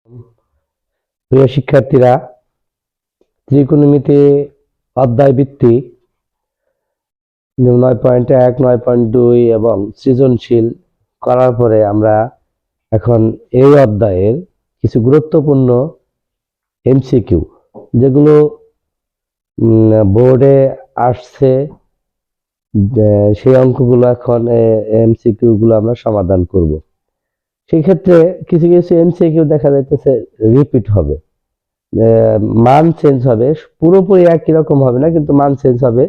প্রিয় শিক্ষার্থীরা, ত্রিকোণমিতি অধ্যায় ভিত্তিক 9.1, 9.2 এবং সৃজনশীল করার পরে আমরা এখন এই অধ্যায়ের কিছু গুরুত্বপূর্ণ এমসিকিউ যেগুলো বোর্ডে আসছে সেই অঙ্কগুলো এখন এমসিকিউ গুলো আমরা সমাধান করব। সেই ক্ষেত্রে কিছু কিছু এমসিকিউ দেখা যাইতেছে রিপিট হবে, মান চেঞ্জ হবে, পুরোপুরি একই রকম হবে না, কিন্তু মান চেঞ্জ হবে।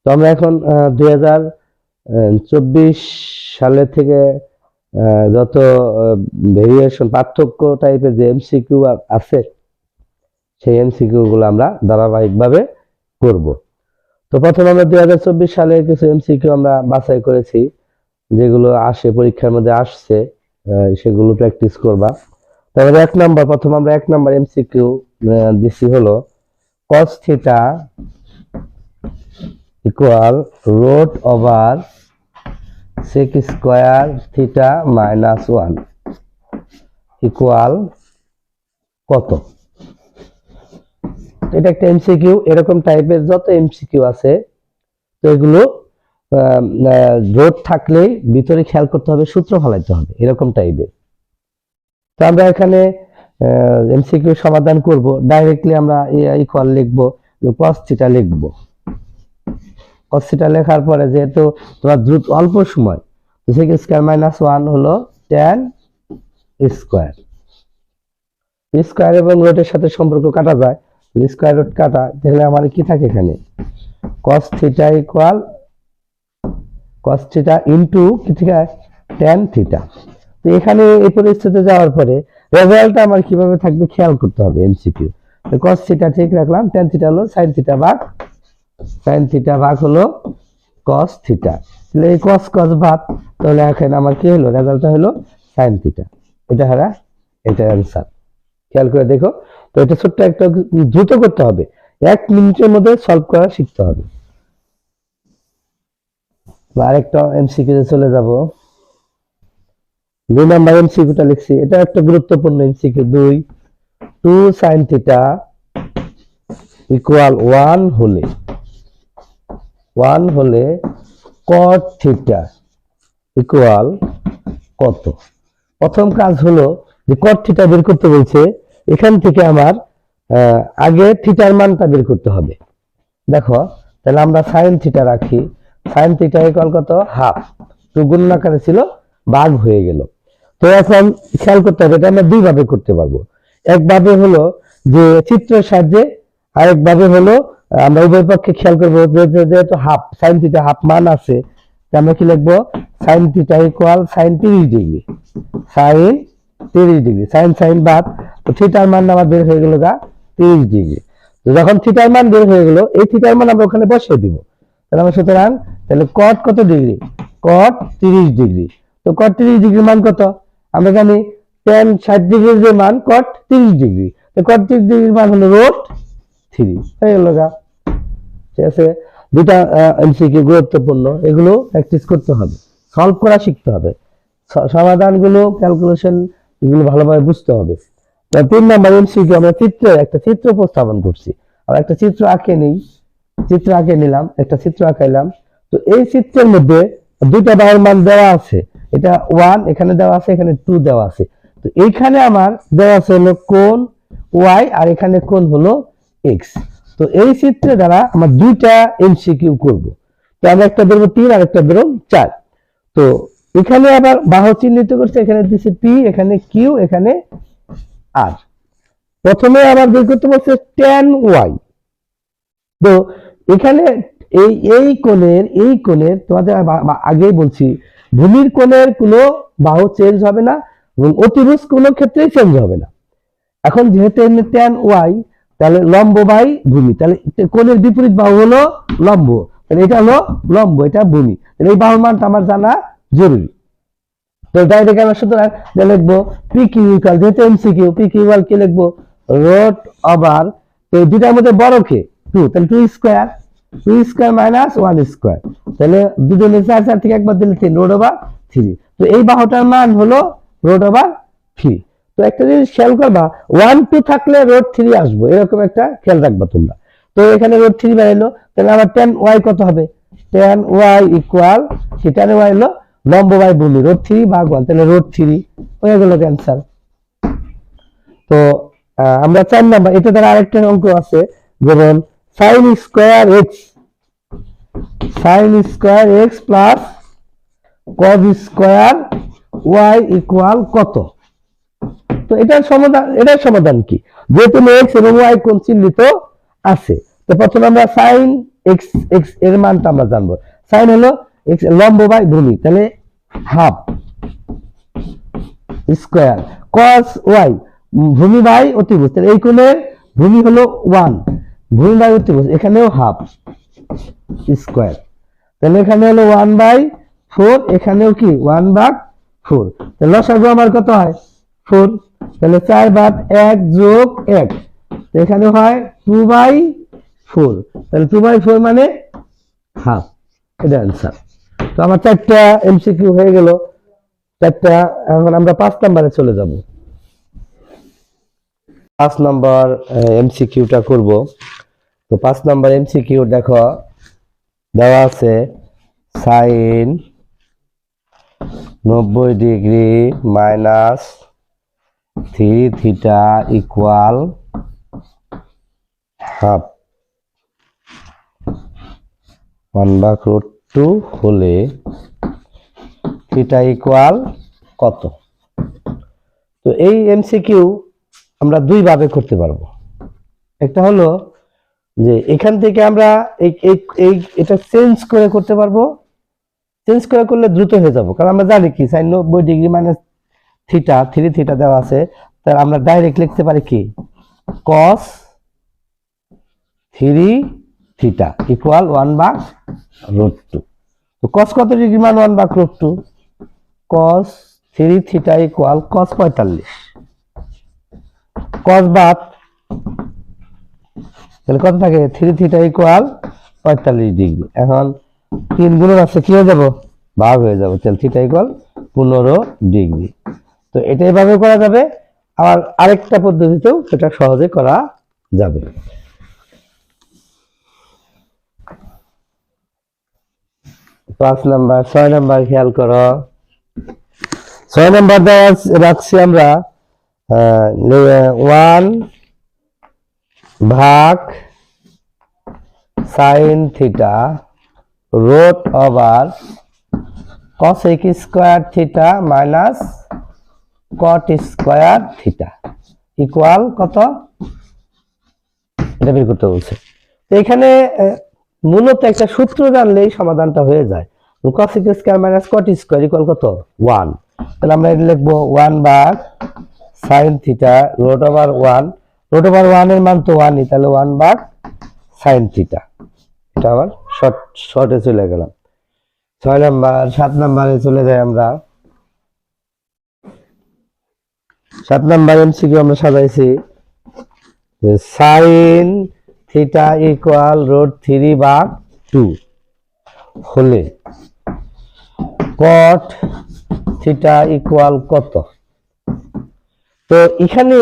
তো আমরা এখন 2024 সালের থেকে যত ভেরিয়েশন পার্থক্য টাইপের যে এমসিকিউ আছে সেই এমসিকিউ গুলো আমরা ধারাবাহিকভাবে করব। তো প্রথমে আমরা 2024 সালে কিছু এমসিকিউ আমরা বাছাই করেছি, যেগুলো আসে পরীক্ষার মধ্যে আসছে, সেগুলো প্র্যাকটিস করবা। তাহলে প্রথম আমরা 1 নাম্বার এমসিকিউ দিছি হলো cos theta equal root over sec square theta minus 1 equal কত? এটা একটা এমসিকিউ। এরকম টাইপের যত এমসিকিউ আছে তো এগুলো রোড থাকলেই ভিতরে খেয়াল করতে হবে, সূত্র ফলাইতে হবে, এরকম টাইপের। তো আমরা এখানে এমসিকিউ সমাধান করব। ডাইরেক্টলি আমরা ইকুয়াল লিখবো, cos থিটা লিখবো। cos থিটা লেখার পরে যেহেতু তোমার দ্রুত অল্প সময়, sec স্কয়ার মাইনাস 1 হলো tan স্কয়ার। স্কয়ার এবং রুটের সাথে সম্পর্ক কাটা যায়, স্কয়ার রুট কাটা, তাহলে আমার কি থাকে এখানে cos theta equal cos theta into কি থেকে tan থিটা। তো এখানে এই পরিস্থিতিতে যাওয়ার পরে রেজাল্টটা আমার কিভাবে থাকবে খেয়াল করতে হবে এমসিকিউ। তো cos থিটা ঠিক রাখলাম, tan থিটা হলো sin থিটা ভাগ হলো cos থিটা। তাহলে এই cos ভাগ, তাহলে এখানে আমার কি হলো রেজাল্টটা হলো sin থিটা। এটা অ্যানসার। খেয়াল করে দেখো। তো এটা ছোট্ট একটা দ্রুত করতে হবে, 1 মিনিটের মধ্যে সলভ করা শিখতে হবে। আরেকটা এমসিকিউ চলে যাব। 2 নাম্বার এমসিকিউটা লিখছি, এটা একটা গুরুত্বপূর্ণ এমসিকিউ। 2 sin থিটা ইকুয়াল 1 হলে cot থিটা ইকুয়াল কত? প্রথম কাজ হলো যে cot থিটা বের করতে বলছে, এখান থেকে আমার আগে থিটার মানটা বের করতে হবে। দেখো, তাহলে আমরা sin থিটা রাখি, sin থিটা ইকুয়াল কত? হাফ। তো গুণন আকারে ছিল, ভাগ হয়ে গেল। তো এখন খেয়াল করতে হবে, এটা আমরা দুই ভাবে করতে পারবো। একভাবে হলো যে চিত্রের সাহায্যে, আরেকভাবে হলো আমরা উভয় পক্ষে খেয়াল করবো যেহেতু হাফ sin থিটা হাফ মান আছে, আমরা কি লিখবো sin theta equal sin 30 degree, sin বাদ, তো থিটার মান আমার বের হয়ে গেল 30 ডিগ্রি। তো যখন থিটার মান বের হয়ে গেল, এই থিটার মান আমরা ওখানে বসিয়ে দিব। তাহলে আমরা সুতরাং তাহলে cot কত ডিগ্রি? cot 30 degree. তো cot 30 ডিগ্রি মান কত? আমরা জানি tan 60 ডিগ্রির যে মান cot 30 ডিগ্রি। তো cot 30 ডিগ্রির মান হলো √3 হয়ে গেল। ঠিক আছে, দুটা এমসিকিউ গুরুত্বপূর্ণ, এগুলো প্র্যাকটিস করতে হবে, সলভ করা শিখতে হবে, সমাধানগুলো ক্যালকুলেশন এগুলো ভালোভাবে বুঝতে হবে। 3 নাম্বার এমসিকিউ আমরা একটা চিত্র উপস্থাপন করছি। আর একটা চিত্র নিলাম, একটা চিত্র আঁকাইলাম। তো এই চিত্রের মধ্যে দুইটা বাহুর মান দেওয়া আছে, এটা 1 এখানে দেওয়া আছে, এখানে 2 দেওয়া আছে। তো এইখানে আমার দেওয়া আছে হলো কোণ y, আর এখানে কোণ হলো x। তো এই চিত্রে দ্বারা আমরা দুইটা এমসিকিউ করব। তো আমরা একটা বেরোবো 3 আর একটা বেরোবো 4। তো এখানে আবার বাহু চিহ্নিত করছে, এখানে দিছে p, এখানে q, এখানে r। প্রথমে আবার বের করতে বলছে tan y। তো এখানে এই কোণের তোমাদের আগেই বলছি, ভূমির কোণের কোনো বাহু চেঞ্জ হবে না এবং অতিভুজ কোনো ক্ষেত্রেই চেঞ্জ হবে না। এখন যেহেতু এমনি tan y, তাহলে লম্ব বাই ভূমি, তাহলে কোণের বিপরীত বাহু হলো লম্ব, তাহলে এটা হলো লম্ব, এটা ভূমি, তাহলে এই বাহুর মানটা আমার জানা জরুরি। তো ডাইরেক্ট আমরা সুতরাং লিখবো PQ ইকুয়াল, যেহেতু এমসিকিউ, PQ ইকুয়াল কি লিখবো রুট ওভার, তো দুটার মধ্যে বড় কে 2, তাহলে 2 স্কয়ার মাইনাস 1 স্কয়ার, তাহলে দুজনের 4 থেকে একবার দিলে 3 √3। তো এই বাহুটার মান হলো √3। তো তো একটা জিনিস খেয়াল করবা, 1 2 থাকলে রোড 3 আসবো, এরকম একটা খেয়াল রাখবা তোমরা। তো এখানে রোড 3 বেরোলো, তাহলে আমার tan y কত হবে? tan y ইকুয়াল কি, tan y হলো লম্ব বাই ভূমি, রোড 3 ভাগ 1, তাহলে রোড 3 হয়ে গেল অ্যান্সার। তো আমরা 4 নাম্বার, এটা দ্বারা আরেকটা অঙ্ক আছে, যেমন sin square x plus cos square y equal কত? তো এটার সমাধান কি? যেহেতু x এবং y কোণ চিহ্নিত আছে, তো প্রথমে আমরা sin x এর মানটা আমরা জানবো। sin হলো x লম্ব বাই ভূমি, তাহলে হাফ স্কয়ার, cos y ভূমি বাই অতিভুজ, তাহলে এই কোণের ভূমি হলো 1, ভূমি বাই অতিভুজ, এখানেও হাফ স্কয়ার, তাহলে এখানে হলো 1/4, এখানেও কি 1/4, তাহলে লসাগু আমার কত হয়? 4, তাহলে 4/1 যোগ 1, এখানে হয় 2/4, তাহলে 2/4 মানে হাফ, এটা অ্যান্সার। তো আমার 4টা এমসিকিউ হয়ে গেল, 4টা। এখন আমরা 5 নম্বরে চলে যাব। 5 নম্বর এমসিকিউটা করব। তো 5 নম্বর এমসিকিউ দেখো, দেওয়া আছে sin 90 degree minus 3 theta equal half 1/√2 হলে থিটা ইকুয়াল কত? তো এই এমসিকিউ আমরা দুই ভাবে করতে পারবো। একটা হলো যে এখান থেকে আমরা এটা চেঞ্জ করে করতে পারবো, চেঞ্জ করে করলে দ্রুত হয়ে যাব, কারণ আমরা জানি কি sin 90 degree minus theta 3 theta দেওয়া আছে, তাহলে আমরা ডাইরেক্ট লিখতে পারি কি cos 3 থিটা ইকুয়াল 1/√2। তো cos কত ডিগ্রি মান 1/√2, cos 3 theta equal cos 45, cos বাদ, তাহলে কত থাকে? 3 থিটা ইকুয়াল 45 ডিগ্রি। এখন 3 গুণন আছে, কি হয়ে যাব? ভাগ হয়ে যাবে, তাহলে থিটা ইকুয়াল 15 ডিগ্রি। তো এটা এভাবে করা যাবে, আর আরেকটা পদ্ধতিতেও সেটা সহজে করা যাবে। পাঁচ নাম্বার, 6 নাম্বার খেয়াল করো। 6 নাম্বার দেওয়া রাখছি আমরা 1 ভাগ sin theta root over cos x square theta minus cot square theta equal কত? এটা বের করতে বলছে। তো এখানে মূলত একটা সূত্র জানলেই সমাধানটা হয়ে যায়। cos x square minus cot square equal কত? 1। তাহলে আমরা এটা লিখবো 1 ভাগ sin theta root over 1, root over 1 এর মান তো 1ই, তাহলে 1 ভাগ sin থিটা। এটা আবার শর্টে চলে গেলাম। 6 নাম্বার, 7 নাম্বারে চলে যাই আমরা। 7 নাম্বার এমসিকিউ আমরা সাজাইছি যে sin থিটা ইকুয়াল √3/2 হলে cot থিটা ইকুয়াল কত? তো এখানে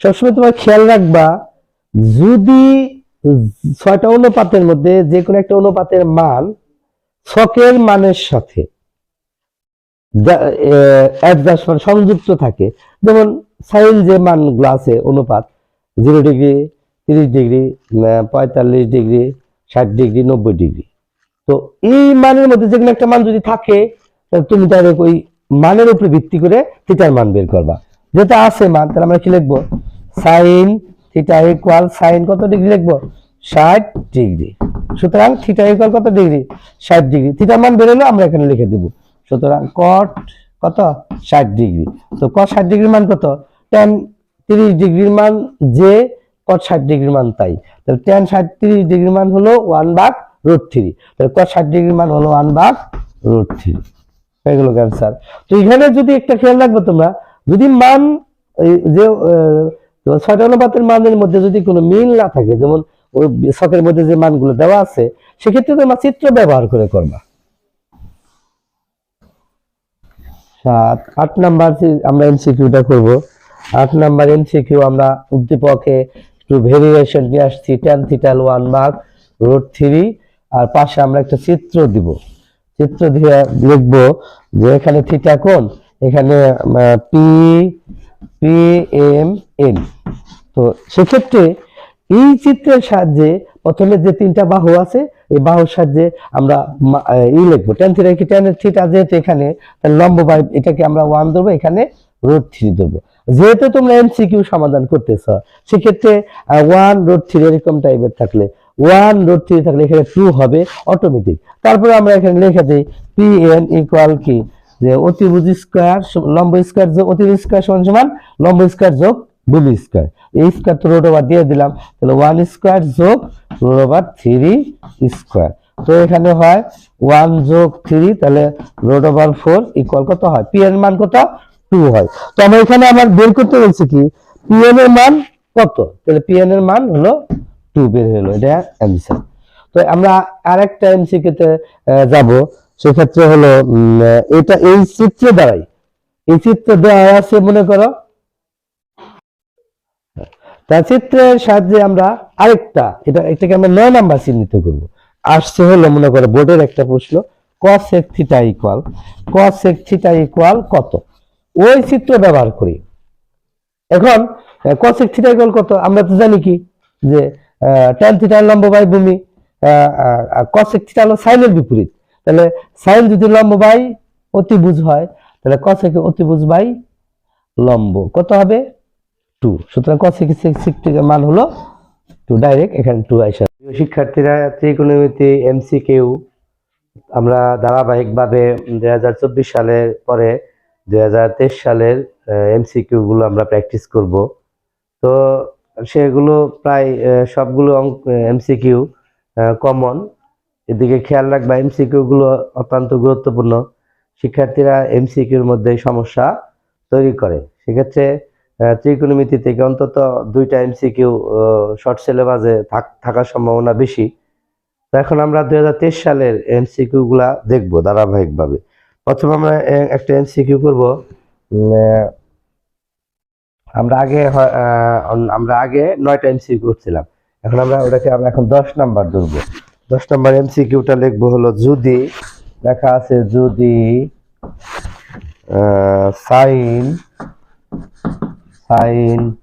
সবসময় তোমার খেয়াল রাখবা, যদি 6টা অনুপাতের মধ্যে যে কোনো একটা অনুপাতের মান ছকের মানের সাথে সংযুক্ত থাকে, যেমন সাইন যে মানগুলো আছে অনুপাত 0 degree, 30 degree, 45 degree, 60 degree, 90 degree, তো এই মানের মধ্যে যে কোনো একটা মান যদি থাকে, তুমি ডাইরেক্ট ওই মানের উপরে ভিত্তি করে থিটার মান বের করবা। যেটা আছে মান, তাহলে আমরা কি লিখবো? সাইন থিটা ইকুয়াল সাইন কত ডিগ্রি লিখবো? 60 ডিগ্রি। সুতরাং থিটা ইকুয়াল কত ডিগ্রি? 60 ডিগ্রি। থিটার মান বের হলে আমরা এখানে লিখে দেব। সুতরাং cot কত? 60 ডিগ্রি। তো cos 60 ডিগ্রির মান কত? tan 30 ডিগ্রির মান যে, cot 60 ডিগ্রির মান তাই। তাহলে tan 30 ডিগ্রির মান হলো 1/√3। তাহলে cos 60 ডিগ্রির মান হলো 1/√3। হয়ে গেল অ্যান্সার। তো এখানে যদি একটা খেয়াল রাখবো তোমরা, যদি মান যে 6টা অনুপাতের মানের মধ্যে যদি কোনো মিল না থাকে, যেমন ওই ছকের মধ্যে যে মানগুলো দেওয়া আছে, সেক্ষেত্রে তোমরা চিত্র ব্যবহার করে করবা। 8 নাম্বার আমরা এমসিকিউটা করব। 8 নাম্বার এমসিকিউ আমরা উদ্দীপকে একটু ভেরিয়েশন নিয়ে আসছি। tan থিটা 1 ভাগ √3 আর পাশে আমরা একটা চিত্র দিব। চিত্র দিয়ে লিখব যে এখানে থিটা কোণ, এখানে পি পি এম এন। তো সেক্ষেত্রে এই চিত্রের সাহায্যে প্রথমে যে 3টা বাহু আছে এই বাহুর সাহায্যে আমরা লিখবো tan থিটা কি tan থিটা যেহেতু এখানে, তাহলে লম্ব বাই এটাকে আমরা 1 ধরবো, এখানে √3 ধরবো। যেহেতু তোমরা এমসিকিউ সমাধান করতেছো সেক্ষেত্রে 1 √3 এরকম টাইপের থাকলে 1 √3 থাকলে এখানে 2 হবে অটোমেটিক। তারপরে আমরা এখানে লিখে দিই pn ইকুয়াল কি, যে অতিভুজ স্কয়ার লম্ব স্কয়ার যোগ অতিভুজ স্কয়ার সমান লম্ব স্কয়ার যোগ ভূমি স্কয়ার। এই স্কয়ার তো রুট ওভার দিয়ে দিলাম, তাহলে 1 স্কয়ার যোগ রুট ওভার 3 স্কয়ার। তো এখানে হয় 1 যোগ 3, তাহলে রুট ওভার 4 ইকুয়াল কত হয়, পি এর মান কত 2 হয়। তো আমরা এখানে আমার বের করতে বলছি কি পি এর মান কত, তাহলে পি এর মান হলো 2 বের হলো, এটা অ্যানসার। তো আমরা আরেকটা এমসিকিউ তে যাব। সেক্ষেত্রে হলো এটা এই চিত্র দ্বারাই, এই চিত্র দেওয়া আছে মনে করো, তার চিত্রের সাহায্যে আমরা আরেকটা এটাকে আমরা 9 নাম্বার চিহ্নিত করব। আসছে হলো মনে করো বোর্ডের একটা প্রশ্ন, cosec থিটা ইকুয়াল কত, ওই চিত্র ব্যবহার করি। এখন cosec থিটা ইকুয়াল কত আমরা তো জানি কি, যে tan থিটা লম্ব বাই ভূমি, cosec থিটা হলো সাইনের বিপরীত। তাহলে সাইন যদি লম্ব বাই অতিভুজ হয়, তাহলে cosec অতিভুজ বাই লম্ব কত হবে 2। সুতরাং cosec এর মান হলো 2, ডাইরেক্ট এখানে 2 আইসা। শিক্ষার্থীরা, ত্রিকোণমিতি এমসিকিউ আমরা ধারাবাহিকভাবে 2024 সালের পরে 2023 সালের এমসিকিউ গুলো আমরা প্র্যাকটিস করব। তো সেগুলো প্রায় সবগুলো এমসিকিউ কমন, এদিকে খেয়াল রাখবা। এমসিকিউ গুলো অত্যন্ত গুরুত্বপূর্ণ, শিক্ষার্থীরা এমসিকিউর মধ্যে সমস্যা তৈরি করে। সেক্ষেত্রে ত্রিকোণমিতি থেকে অন্তত 2টা এমসিকিউ শর্ট সিলেবাসে থাকার সম্ভাবনা বেশি। তো এখন আমরা 2023 সালের এমসিকিউ গুলা দেখবো ধারাবাহিকভাবে। প্রথমে আমরা একটা এমসিকিউ করব। আমরা আগে 9টা এমসিকিউ করছিলাম, এখন আমরা ওটাকে এখন 10 নাম্বার ধরবো। 10 নাম্বার এমসিকিউটা লিখবো হলো, যদি লেখা আছে যদি sine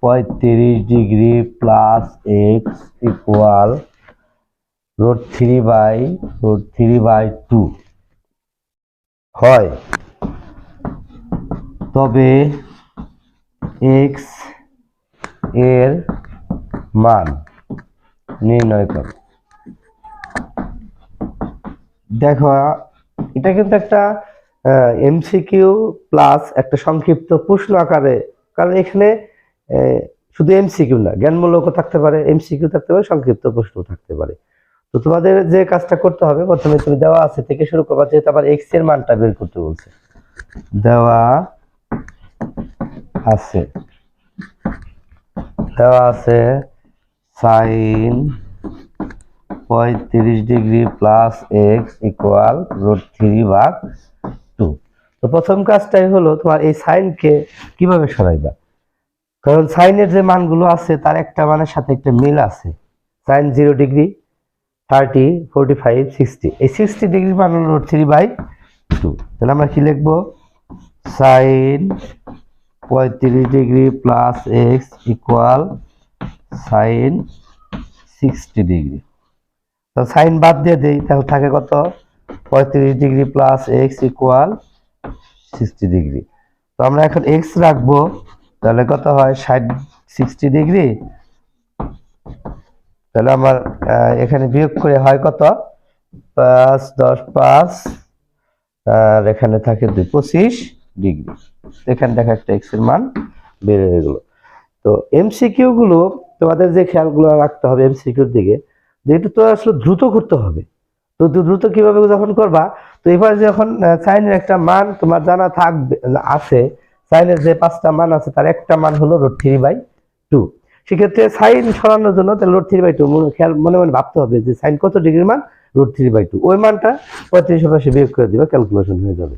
35 degree plus x equal √3/2 হয়, তবে এক্স এর মান নির্ণয় করো। দেখো এটা কিন্তু একটা এমসিকিউ প্লাস একটা সংক্ষিপ্ত প্রশ্ন আকারে, কারণ এখানে শুধু এমসিকিউ না, জ্ঞানমূলকও থাকতে পারে, এমসিকিউ থাকতে পারে, সংক্ষিপ্ত প্রশ্ন থাকতে পারে। তো তোমাদের যে কাজটা করতে হবে, প্রথমে তুমি দেওয়া আছে থেকে শুরু করবা, যেহেতু আবার এক্স এর মানটা বের করতে বলছে। দেওয়া আছে sine 35 degree plus x equal √3/2। তো প্রথম কাজটাই হলো তোমার এই সাইনকে কিভাবে সরাইবা, কারণ সাইনের যে মানগুলো আছে তার একটা মানের সাথে একটা মিল আছে। সাইন 0 ডিগ্রি, 30, 45, 60, এই 60 ডিগ্রি মান হলো √3/2। তাহলে আমরা কি লিখবো, sine 35 degree plus x equal sine 60 degree. তো সাইন বাদ দিয়ে দেই, তাহলে থাকে কত, 35 degree plus x equal 60 degree. তো আমরা এখন এক্স রাখবো, তাহলে কত হয় 60 ডিগ্রি। তাহলে আমার এখানে বিয়োগ করে হয় কত, 5 10 5, আর এখানে থাকে 25 ডিগ্রি। এখানে দেখা একটা এক্স এর মান বের হয়ে গেল। তো এমসিকিউ গুলো তোমাদের যে খেয়ালগুলো রাখতে হবে এমসিকিউর দিকে, যেহেতু তো আসলে দ্রুত করতে হবে। তো দ্রুত কিভাবে যখন করবা, তো এবারে যখন সাইনের একটা মান তোমার জানা থাকবে আছে, সাইনের যে 5টা মান আছে তার একটা মান হলো √3/2। সেক্ষেত্রে সাইন সরানোর জন্য তাহলে √3/2 খেয়াল মনে মনে ভাবতে হবে যে সাইন কত ডিগ্রির মান, √3/2। ওই মানটা 35 পাশে বিয়োগ করে দিবা, ক্যালকুলেশন হয়ে যাবে।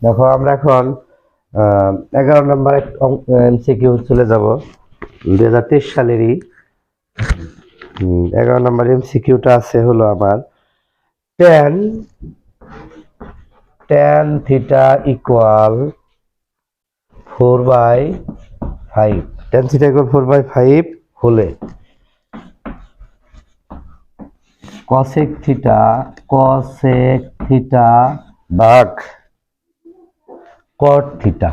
দেখো আমরা এখন 11 নম্বর এমসিকিউ চলে যাব 2023 সালেরই 11 নম্বর এমসিকিউটা আছে হলো আমার tan theta equal 4/5 tan theta equal 4/5 হলে cosec থিটা ভাগ cot থিটা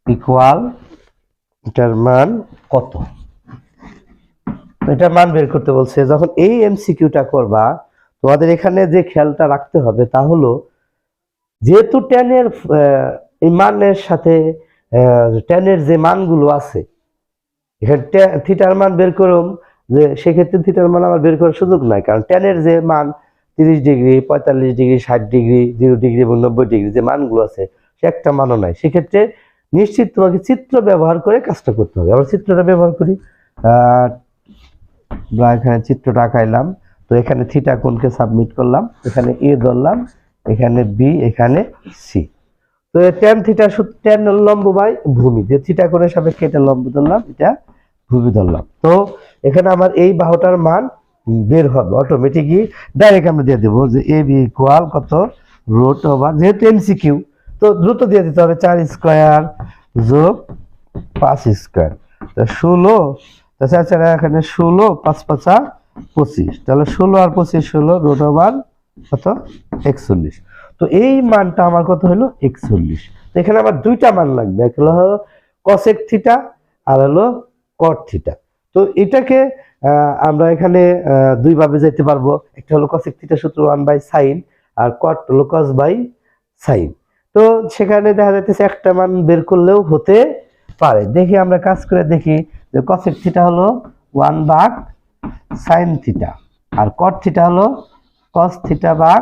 ইকুয়াল এটার মান কত? এটার মান বের করতে বলছে। যখন এই এমসিকিউটা করবা তোমাদের এখানে যে খেয়ালটা রাখতে হবে তা হলো যেহেতু ট্যানের এই মানের সাথে ট্যানের যে মানগুলো আছে এখানে থিটার মান বের করুম, যে সেক্ষেত্রে থিটার মান আমার বের করার সুযোগ নাই, কারণ ট্যানের যে মান 30 ডিগ্রি 45 ডিগ্রি 60 ডিগ্রি 0 ডিগ্রি এবং 90 ডিগ্রি যে মানগুলো আছে সে একটা মানও নাই। সেক্ষেত্রে নিশ্চিত তোমাকে চিত্র ব্যবহার করে কাজটা করতে হবে। আমরা চিত্রটা ব্যবহার করি, এখানে চিত্রটা আঁকাইলাম। তো এখানে থিটা কোণকে সাবমিট করলাম, এখানে এ ধরলাম, এখানে বি, এখানে সি। তো ট্যান থিটা ট্যান লম্ব বাই ভূমি, যে থিটা কোণের সাপেক্ষে এটা লম্ব ধরলাম, এটা ভূমি ধরলাম। তো এখানে আমার এই বাহুটার মান বের হবে অটোমেটিকই, ডাইরেক্ট আমরা দিয়ে দেবো যে এ বি ইকুয়াল কত রুট ওভার, যেহেতু এমসিকিউ তো দ্রুত দিয়ে দিতে হবে 4 স্কয়ার যোগ 5 স্কয়ার, তো 16, তাছাড়া এখানে 16 5 5 25, তাহলে 16 আর 25 16 রুট ওভার কত 41। তো এই মানটা আমার কত হলো 41। তো এখানে আমার দুইটা মান লাগবে, একটা হলো cosec থিটা আর হলো cot থিটা। তো এটাকে আমরা এখানে দুই ভাবে যেতে পারবো, একটা হলো cosec থিটা সূত্র 1/sin আর cot হলো cos/sin। তো সেখানে দেখা যাচ্ছে একটা মান বের করলেও হতে পারে। দেখি আমরা কাজ করে দেখি যে cosec থিটা হলো 1/sin থিটা আর cot থিটা হলো cos থিটা ভাগ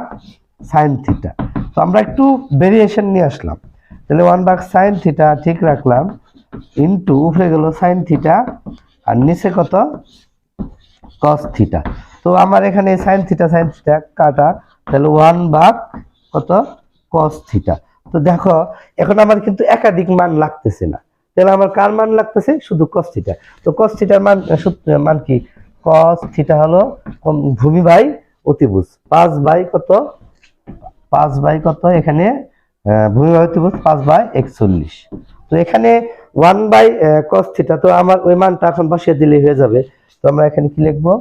sin থিটা। তো আমরা একটু ভেরিয়েশন নিয়ে আসলাম, তাহলে 1/sin থিটা ঠিক রাখলাম ইনটু উপরে গেল sin থিটা আর নিচে কত cos থিটা। তো আমার এখানে sin থিটা কাটা, তাহলে 1/, কত cos থিটা। তো দেখো এখন আমার কিন্তু একাধিক মান লাগতেছে না, তাহলে আমার কার মান লাগতেছে শুধু cos থিটা। তো cos থিটার মান কি, cos থিটা হলো ভূমি বাই অতিভুজ 5/কত এখানে ভূমি বাই অতিভুজ 5/41। তো এখানে 1/cos থিটা, তো আমার ওই মানটা এখন বসিয়ে দিলেই হয়ে যাবে। তো আমরা এখানে কি লিখবো,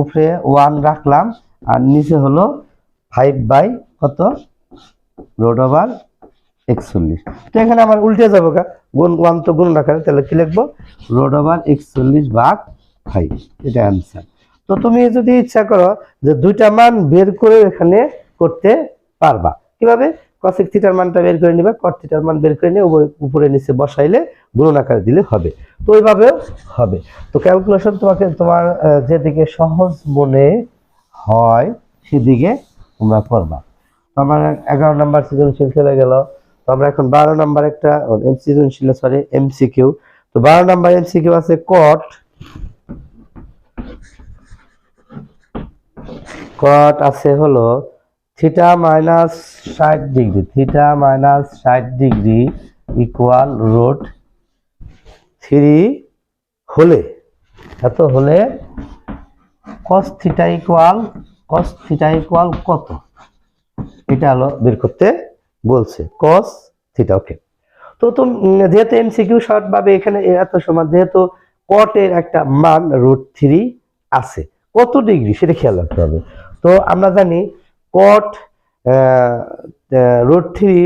উপরে 1 রাখলাম আর নিচে হলো 5/, কত রুট ওভার 41। তো এখানে আমার উল্টে যাবো, গুণ 1 তো গুণ আকারে, তাহলে কি লিখবো রুট ওভার 41/5, এটা অ্যান্সার। তো তুমি যদি ইচ্ছা করো যে দুইটা মান বের করে এখানে করতে পারবা, কিভাবে cosec থিটার মানটা বের করে নিবে, cot থিটার মান বের করে নিয়ে উপরে নিচে বসাইলে গুণন আকারে দিলে হবে। তো ওইভাবেও হবে। তো ক্যালকুলেশন তোমার যেদিকে সহজ মনে হয় সেদিকে তোমরা করবা। আমার 11 নম্বর সৃজনশীল চলে গেল। তো আমরা এখন 12 নম্বর একটা এমসিকিউ। তো 12 নম্বর এমসিকিউ আছে cot আছে হলো theta minus 60 degree equal root 3 হলে, এত হলে cos থিটা ইকুয়াল কত, এটা হলো বের করতে বলছে cos থিটা। ওকে, তো যেহেতু এমসিকিউ শর্ট ভাবে এখানে এত সমান, যেহেতু cot এর একটা মান √3 আছে, কত ডিগ্রি সেটা খেয়াল রাখতে হবে। তো আমরা জানি cot √3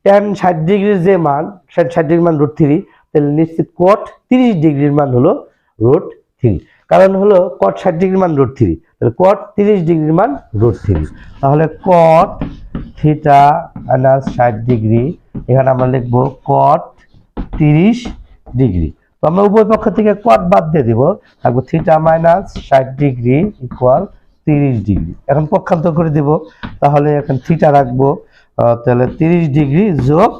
tan 60 ডিগ্রির যে মান 60 ডিগ্রির মান √3, তাহলে নিশ্চিত cot 30 ডিগ্রির মান হলো √3, কারণ হলো cot 60 ডিগ্রির মান √3, তাহলে cot 30 ডিগ্রির মান √3। তাহলে cot থিটা মাইনাস 60 ডিগ্রি, এখানে আমরা লিখবো cot 30 ডিগ্রি। তো আমরা উভয় পক্ষ থেকে cot বাদ দিয়ে দিব, থাকবো theta minus 60 degree equal 30 degree. এখন পক্ষান্তর করে দিব, তাহলে এখন থিটা রাখবো, তাহলে 30 ডিগ্রি যোগ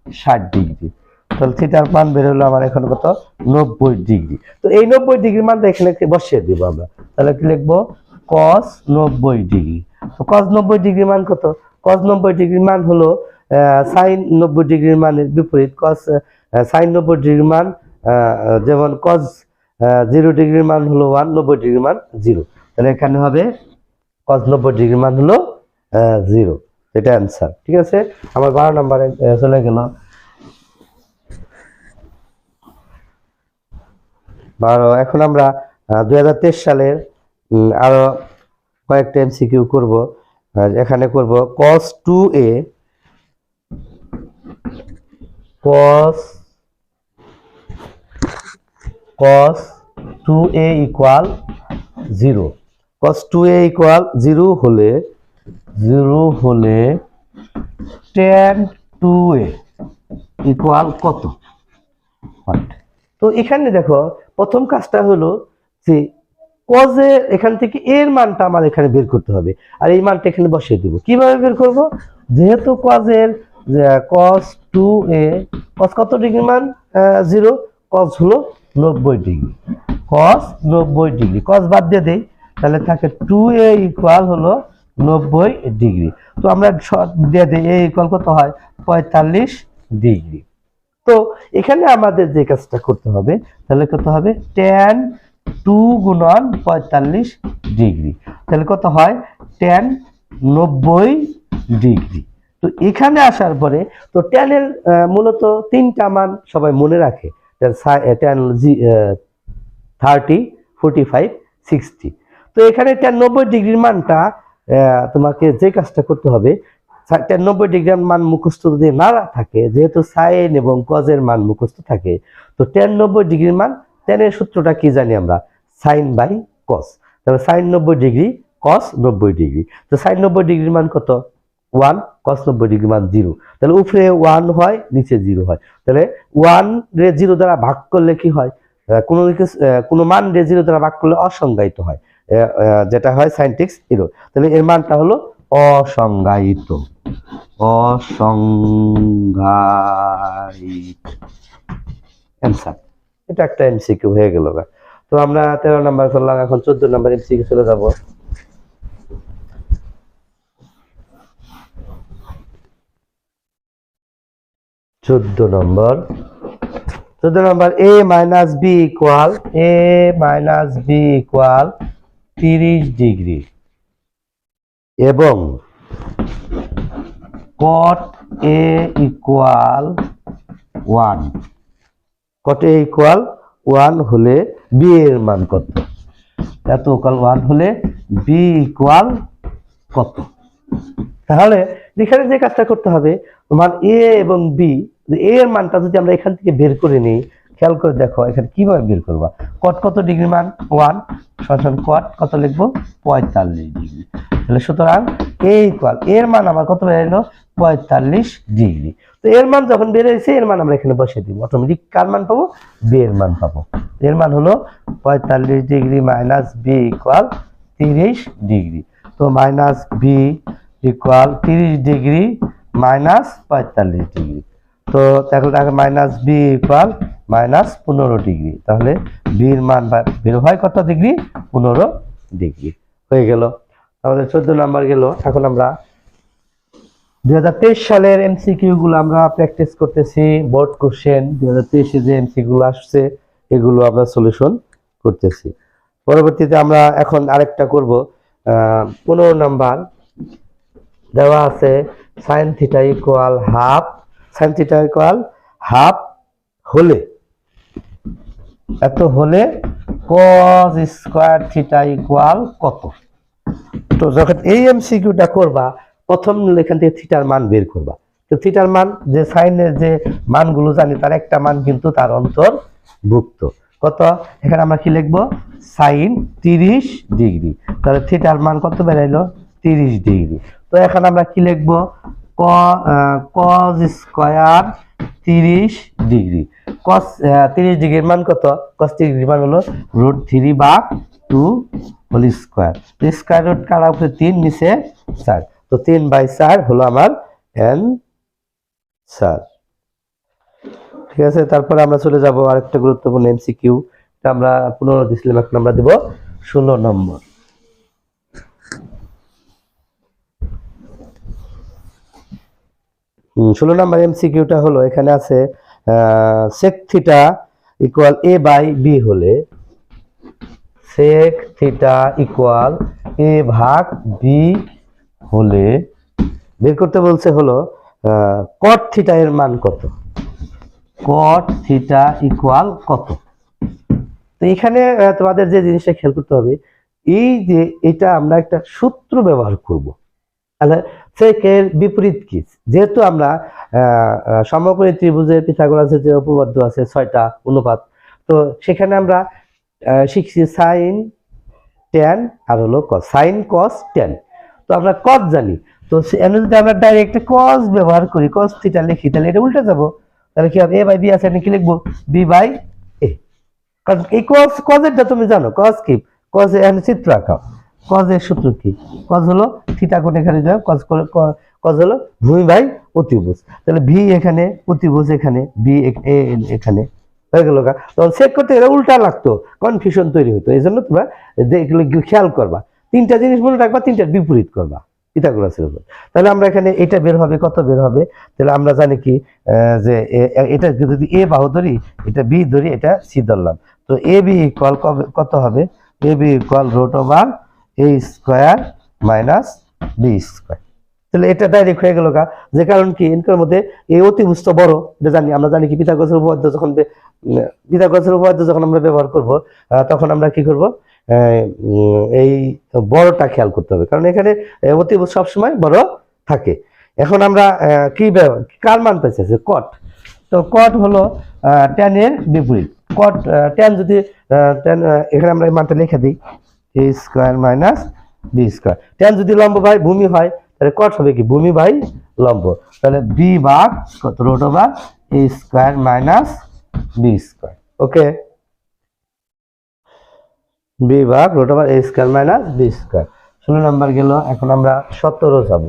60 ডিগ্রি, তাহলে থিটার মান বের হলো আমার এখন কত 90 ডিগ্রি। তো এই 90 ডিগ্রির মানটা এখানে বসিয়ে দিব আমরা, তাহলে কি লিখবো cos 90 ডিগ্রি। তো cos 90 ডিগ্রি মান কত cos 90 ডিগ্রির মান হলো sin 90 ডিগ্রির মানের বিপরীত। cos sin 90 ডিগ্রির মান যেমন cos 0 ডিগ্রির মান হলো 1, 90 ডিগ্রির মান 0। তাহলে এখানে হবে cos 90 ডিগ্রির মান হলো 0, এটা অ্যান্সার। ঠিক আছে, আমার 12 নম্বরে চলে গেল। 12, এখন আমরা 2023 সালের আরো কয়েকটা এমসিকিউ করব। এখানে করব cos 2a equal 0। cos 2a equal 0 হলে tan 2a equal কত? তো এখানে দেখো প্রথম কাজটা হলো যে cos এখান থেকে এর মানটা আমার এখানে বের করতে হবে, আর এই মানটা এখানে বসিয়ে দেব। কিভাবে বের করব? যেহেতু cos 2a cos কত ডিগ্রি মান 0, cos হলো 90 ডিগ্রি, cos 90 ডিগ্রি, cos বাদ দিয়ে দেই, তাহলে থাকে 2a ইকুয়াল হলো 90 ডিগ্রি। তো আমরা দিয়ে দেই a ইকুয়াল কত হয়? 45 ডিগ্রি। তো এখানে আমাদের যে কাজটা করতে হবে, তাহলে কত হবে? tan 2 গুণন 45 ডিগ্রি, তাহলে কত হয়? tan 90 degree. তো এখানে আসার পরে তো tan এর মূলত তিনটা মান সবাই মনে রাখে, tan 30, 45, 60। তো এখানে tan 90 ডিগ্রির মানটা তোমাকে যে কাজটা করতে হবে, tan 90 ডিগ্রির মান মুখস্থ যদি না থাকে, যেহেতু sin এবং cos এর মান মুখস্থ থাকে, তো tan 90 ডিগ্রির মান, tan এর সূত্রটা কি জানি আমরা? sin by cos। তাহলে sin 90 ডিগ্রি cos 90 ডিগ্রি। তো sin 90 ডিগ্রির মান কত? 1, cos 90 ডিগ্রির মান 0। তাহলে উপরে 1 হয়, নিচে 0 হয়। তাহলে 1 রে 0 দ্বারা ভাগ করলে কি হয়? কোনো মান রে 0 দ্বারা ভাগ করলে অসংজ্ঞায়িত হয়, যেটা হয় sin x 0। তাহলে এর মানটা হলো অসংজ্ঞায়িত। অ্যান্সার। এটা একটা এমসিকিউ হয়ে গেল। তো আমরা 13 নাম্বার করলাম, এখন 14 নাম্বার এমসিকিউ চলে যাব। 14 নম্বর a minus B equal 30 degree এবং cot a equal 1। cot a equal 1 হলে b এর মান কত? এত ইকুয়াল 1 হলে b ইকুয়াল কত? তাহলে এখানে যে কাজটা করতে হবে, মান a এবং b, a এর মানটা যদি আমরা এখান থেকে বের করে নিই, খেয়াল করে দেখো এখানে কিভাবে বের করবা। cot কত ডিগ্রি মান? 1 সমান cot কত লিখবো? 45 ডিগ্রি। তাহলে সুতরাং a ইকুয়াল, এর মান আমার কত বের হলো? 45 ডিগ্রি। তো এর মান যখন বের হয়েছে, এর মান আমরা এখানে বসিয়ে দিব, অটোমেটিক কার মান পাবো? b এর মান পাবো। এর মান হলো 45 degree minus b equal 30 degree. তো minus b equal 30 degree minus 45 degree. তো তাহলে minus B equal minus 15 degree. তাহলে বি এর মান বের হয় কত ডিগ্রি? 15 ডিগ্রি। হয়ে গেল আমাদের 14 নাম্বার গেল। এখন আমরা 2023 সালের এমসিকিউ গুলো আমরা প্র্যাকটিস করতেছি। বোর্ড কোশ্চেন 2023 এ যে এমসিকিউ গুলো আসছে, এগুলো আমরা সলিউশন করতেছি। পরবর্তীতে আমরা এখন আরেকটা করব। 15 নাম্বার দেওয়া আছে sin theta equal half, sin theta equal half হলে, এত হলে cos স্কয়ার থিটা ইকুয়াল কত? তো যখন এই এমসিকিউটা করবা, প্রথম এখান থেকে থিটার মান বের করবা। তো থিটার মান, যে সাইনের যে মানগুলো জানি, তার একটা মান কিন্তু তার অন্তর্ভুক্ত। কত? এখানে আমরা কি লিখবো? sin 30 degree. তাহলে থিটার মান কত বেরাইলো? 30 ডিগ্রি। তো এখন আমরা কি লিখবো? cos square 30 degree. cos 30 ডিগ্রির মান কত? cos 30 ডিগ্রির মান হলো √3/2 হোল স্কয়ার। স্কয়ার রুট কার উপরে 3, নিচে 4, তো 3/4 হলো আমার অ্যান্সার। ঠিক আছে, তারপরে আমরা চলে যাব আরেকটা গুরুত্বপূর্ণ এমসিকিউ। এটা আমরা 15 দিছিলাম, এখন আমরা দেব 16 নম্বর। 16 নম্বর এমসিকিউটা হলো এখানে আছে sec theta equal a by b হলে sec থিটা ইকুয়াল a ভাগ b হলে বের করতে বলছে হলো cot থিটা এর মান কত, cot থিটা ইকুয়াল কত। তো এখানে তোমাদের যে জিনিসটা খেয়াল করতে হবে, এই যে এটা আমরা একটা সূত্র ব্যবহার করব। তাহলে sec এর বিপরীত কি, যেহেতু আমরা সমকোণী ত্রিভুজের পিথাগোরাসের যে উপপাদ্য আছে 6টা অনুপাত, তো সেখানে আমরা শিখছি sin tan আর হলো cos, sin cos tan। তো আমরা cos জানি, তো এখানে যদি আমরা ডাইরেক্ট cos ব্যবহার করি, cos থিটা লিখি, তাহলে এটা উল্টে যাব। তাহলে কি হবে, a বাই b আছে, আমি কি লিখবো, b বাই a। কারণ এই cos এরটা তুমি জানো, cos কি, cos এখানে চিত্র আঁকাও, cos এর সূত্র কি, cos হলো থিটা কোণ এখানে যাও, cos হলো ভূমি বাই অতিভুজ। তাহলে v এখানে, অতিভুজ এখানে, b এখানে হয়ে গেল। তখন চেক করতে গেলে উল্টা লাগতো, কনফিউশন তৈরি হইতো। এই জন্য তোমরা এগুলো খেয়াল করবা, তিনটা জিনিস মনে রাখবা, তিনটার বিপরীত করবা পিথাগোরাসের উপর। তাহলে আমরা এখানে এটা বের হবে, কত বের হবে, তাহলে আমরা জানি কি যে এটা যদি a বাহু ধরি, এটা b ধরি, এটা c ধরলাম, তো a b ইকুয়াল কত হবে, a b equal root over a square minus b square. তাহলে এটা ডাইরেক্ট হয়ে গেল গা, যে কারণ কি এর মধ্যে এই অতিভুজ তো বড়, এটা জানি আমরা, জানি কি পিথাগোরাসের উপপাদ্য যখন আমরা ব্যবহার করব, তখন আমরা কি করব, এই বড়টা খেয়াল করতে হবে, কারণ এখানে অতিভুজ সবসময় বড় থাকে। এখন আমরা কি কার মান পেয়েছে, কট। তো কট হলো tan এর বিপরীত, কট tan যদি এখানে আমরা এই মানটা লিখে দিই, a square minus b square. tan যদি লম্ব বাই ভূমি হয়, তাহলে কট হবে কি, ভূমি বাই লম্ব। তাহলে b ভাগ কত, root over a square minus b square. Okay, b ভাগ root over a square minus b square. 16 number গেল। এখন আমরা 17 যাব।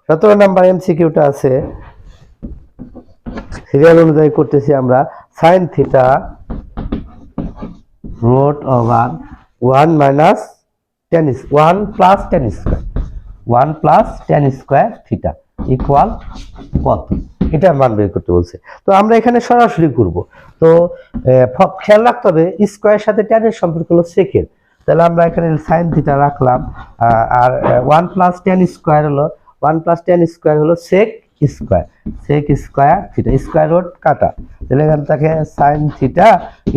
17 নাম্বার এমসিকিউটা আছে, সিরিয়াল অনুযায়ী করতেছি আমরা, sin theta root over 1 minus tan 1 plus tan square, 1 plus tan square theta equal কত, এটা মান বের করতে বলছে। তো আমরা এখানে সরাসরি করব। তো খেয়াল রাখতে হবে স্কয়ারের সাথে tan এর সম্পর্ক হলো সেকের। তাহলে আমরা এখানে sin থিটা রাখলাম, আর 1 প্লাস tan স্কয়ার হলো 1 প্লাস tan স্কয়ার হলো sec square, sec square theta, square root কাটা, তাহলে এখান থেকে sin theta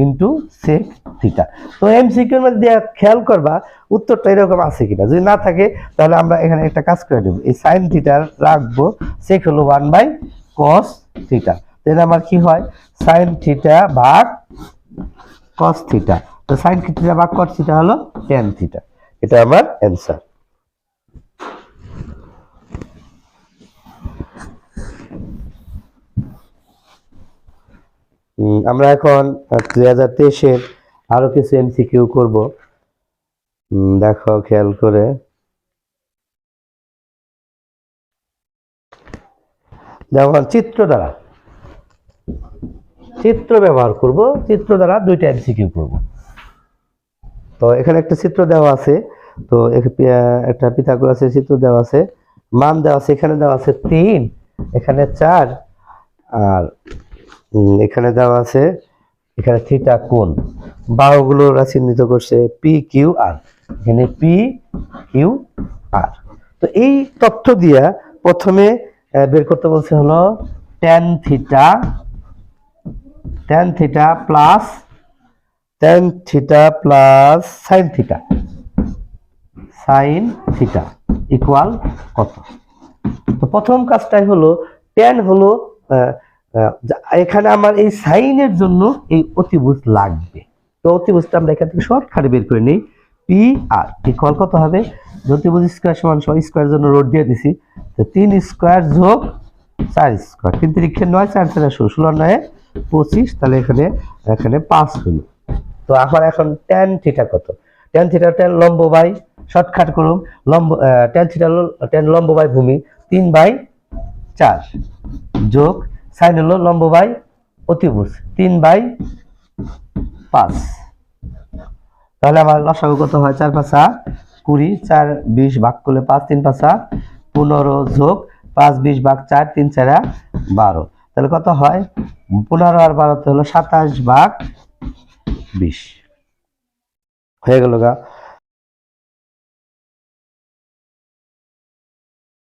into sec theta. তো এমসিকিউ এর মধ্যে খেয়াল করবা উত্তরটা এরকম আছে কিনা, যদি না থাকে তাহলে আমরা এখানে একটা কাজ করে দেব, এই sin থিটা রাখবো, sec হলো 1 বাই cos থিটা, তাহলে আমার কি হয়, sin থিটা ভাগ cos থিটা। তো sin থিটা ভাগ cos থিটা হলো tan থিটা, এটা আমার অ্যানসার। আমরা এখন 2023-এর আরো কিছু এমসিকিউ করব, দেখো খেয়াল করে। যেমন চিত্র ব্যবহার করব, চিত্র দ্বারা দুইটা এমসিকিউ করব। তো এখানে একটা চিত্র দেওয়া আছে, তো একটা পিথাগোরাসের চিত্র দেওয়া আছে, মান দেওয়া আছে, এখানে দেওয়া আছে 3, এখানে 4, আর এখানে দেওয়া আছে, এখানে থিটা কোণ, বাহুগুলো চিহ্নিত করছে পি কিউ আর, এখানে পি কিউ আর। তো এই তথ্য দিয়া প্রথমে বের করতে বলছে হলো tan theta plus sin theta equal কত। তো প্রথম কাজটাই হলো tan হলো এখানে আমার এই সাইনের জন্য এই অতিভুজ লাগবে, তো অতিভুজটা আমরা এখান থেকে শর্টকাটে বের করে নিই, পি আর ইকুয়াল কত হবে, অতিভুজ স্কয়ার সমান স্কয়ার জন্য রোড দিয়ে দিছি, তো 3 স্কয়ার যোগ 4 স্কয়ার, 3 3 9, 4 4 16, 9 25, তাহলে এখানে 5 হলো। তো আমার এখন tan থিটা কত, tan থিটা tan লম্ব বাই, শর্টকাট করুন, লম্ব tan থিটা tan লম্ব বাই ভূমি 3/4 যোগ sin হলো লম্ব বাই অতিভুজ 3/5, তাহলে আমার লসাগু কত হয়, 4 5 20 4 20 ভাগ করলে 5 3 5 15 যোগ 5 20 ভাগ 4 3 4 12, তাহলে কত হয় 15 আর 12 হলো 27 ভাগ 20 হয়ে গেল গা।